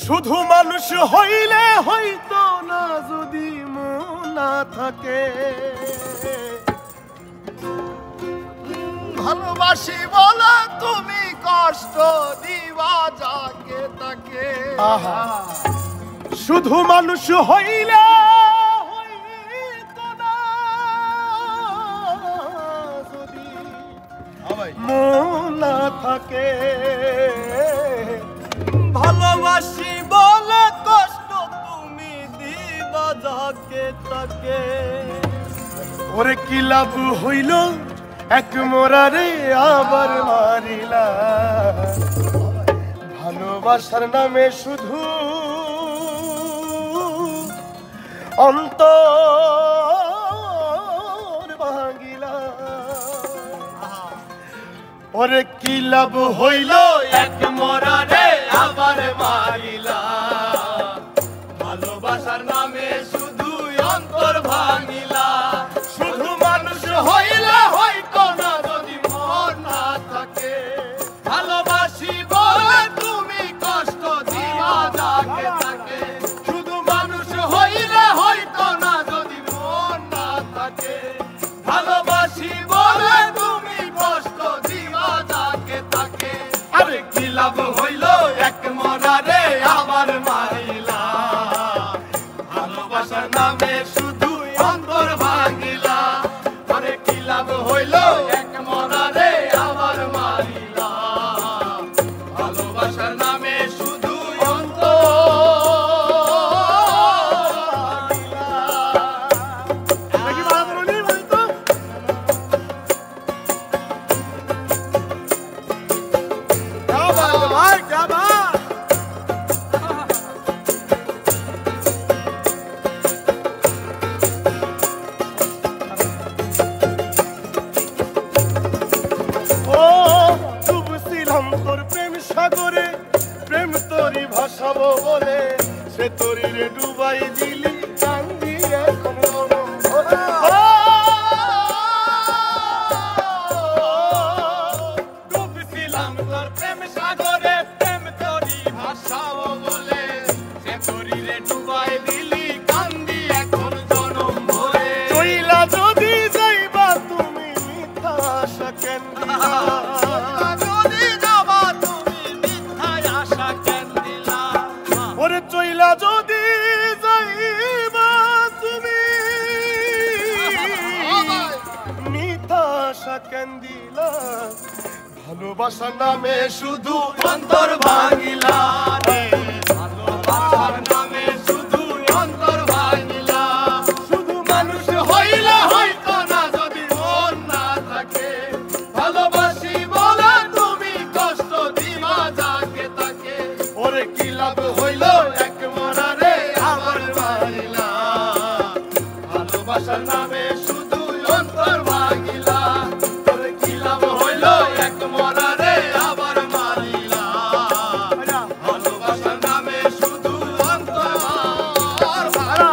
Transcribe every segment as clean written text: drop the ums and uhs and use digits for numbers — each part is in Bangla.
শুধু মানুষ হইলে হইতো না যদি মন না থাকে। ভালোবাসি বলে তুমি কষ্ট দিবা যাকে তাকে। শুধু মানুষ হইলে হইতো না যদি মন না থাকে। ভালোবাসি বলে কষ্ট তুমি দিবা যাকে তাকে। ওরে কি লাভ হইল এক মোরারে আবার মারিলা। ভালোবাসার নামে শুধু অন্তর ভাঙিলা। ওরে কি লাভ হইল এক মোরারে আবার মারিলা। ভালোবাসার নামে শুধু অন্তর ভাঙিলা। শুধু মানুষ হইলে হইতো না যদি মন না থাকে। ভালোবাসি বলে তুমি কষ্ট দিবা যাকে তাকে। শুধু মানুষ হইলে হইতো না যদি মন না থাকে। ভালোবাসি বলে তুমি কষ্ট দিবা যাকে তাকে। আরে কি লাভ হইল এক মরারে আবার মারিলা। ভালোবাসার নামে শুধু অন্তর ভাঙিলা। আরে কি লাভ হইল এক মরারে আবার মারিলা। ভালোবাসার নামে শুধু অন্তর তোর প্রেম সাগরে প্রেম তোরি ভাসাবো বলে সে তোরি রে ডুবাই দিলি কান্দি এখন মরম ভরা। ডুবছিলাম তোর প্রেম সাগরে প্রেম তোরি ভাসাবো বলে সে তোরি রে ডুবাই দিলি কান্দি এখন জনম ভরে। চইলা যদি যাইবা তুমি মিথ্যা আশা কেন দিলা। ওরে চইলা যদি যাইবা তুমি মিথ্যা আশা কেন দিলা। ভালোবাসার নামে শুধু অন্তর ভাঙিলা রে। ভালোবাসার নামে শুধু অন্তর ভাঙিলা। শুধু মানুষ হইলে হইতো না যদি মন না থাকে। ভালোবাসি বলে তুমি কষ্ট দিবা যাকে তাকে। ওরে কি লাভ হইল এক মরারে আবার মারিলা। ভালোবাসার নামে শুধু অন্তর ভাঙিলা। ওরে কি লাভ হইল এক মরারে আবার মারিলা। ভালোবাসার নামে শুধু অন্তর ভাঙিলা।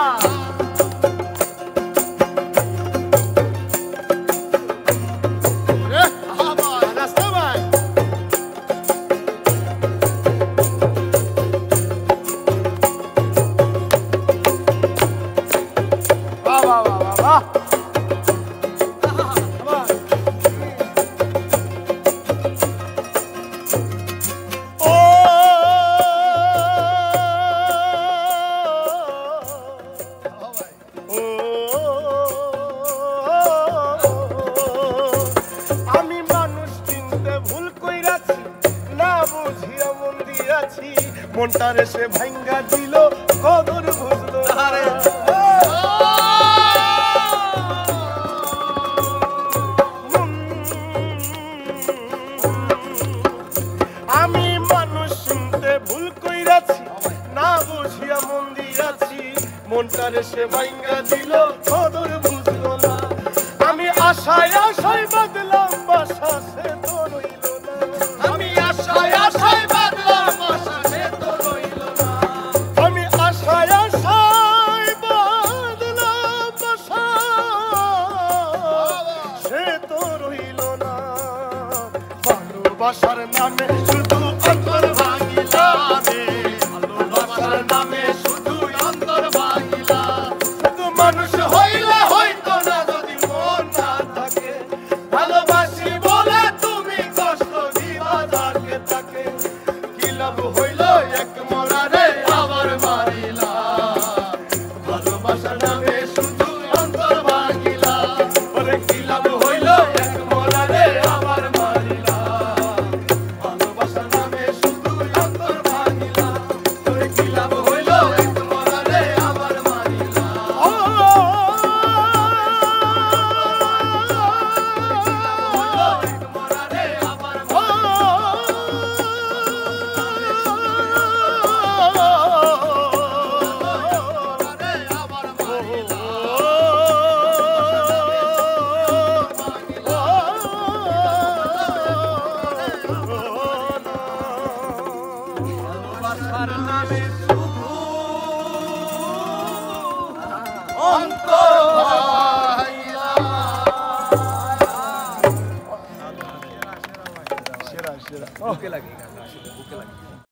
আমি মানুষ চিনতে ভুল কইরাছি না বুঝিয়া মন দিয়াছি। মনটারে সে ভাঙ্গা দিল কদর বুঝলো না। আমি মানুষ চিনতে ভুল কইরাছি না বুঝিয়া মন দিয়াছি। মনটারে সে ভাঙ্গা দিল কদর বুঝলো না। আমি আশায় আশায় বাদলাম বাসা সে তো রইল না। আমি আশায় আশায় বাদলাম বাসা সে তো রইল না। আমি আশায় আশায় বাদলাম বাসা সে তো রইল না। ভালোবাসার নামে শুধু অন্তর ভাঙিলা রে। ভালোবাসার আমি শুধু অন্তর ভাঙিলা। সেরা সেরা বুকে লাগে গান আসলে বুকে লাগে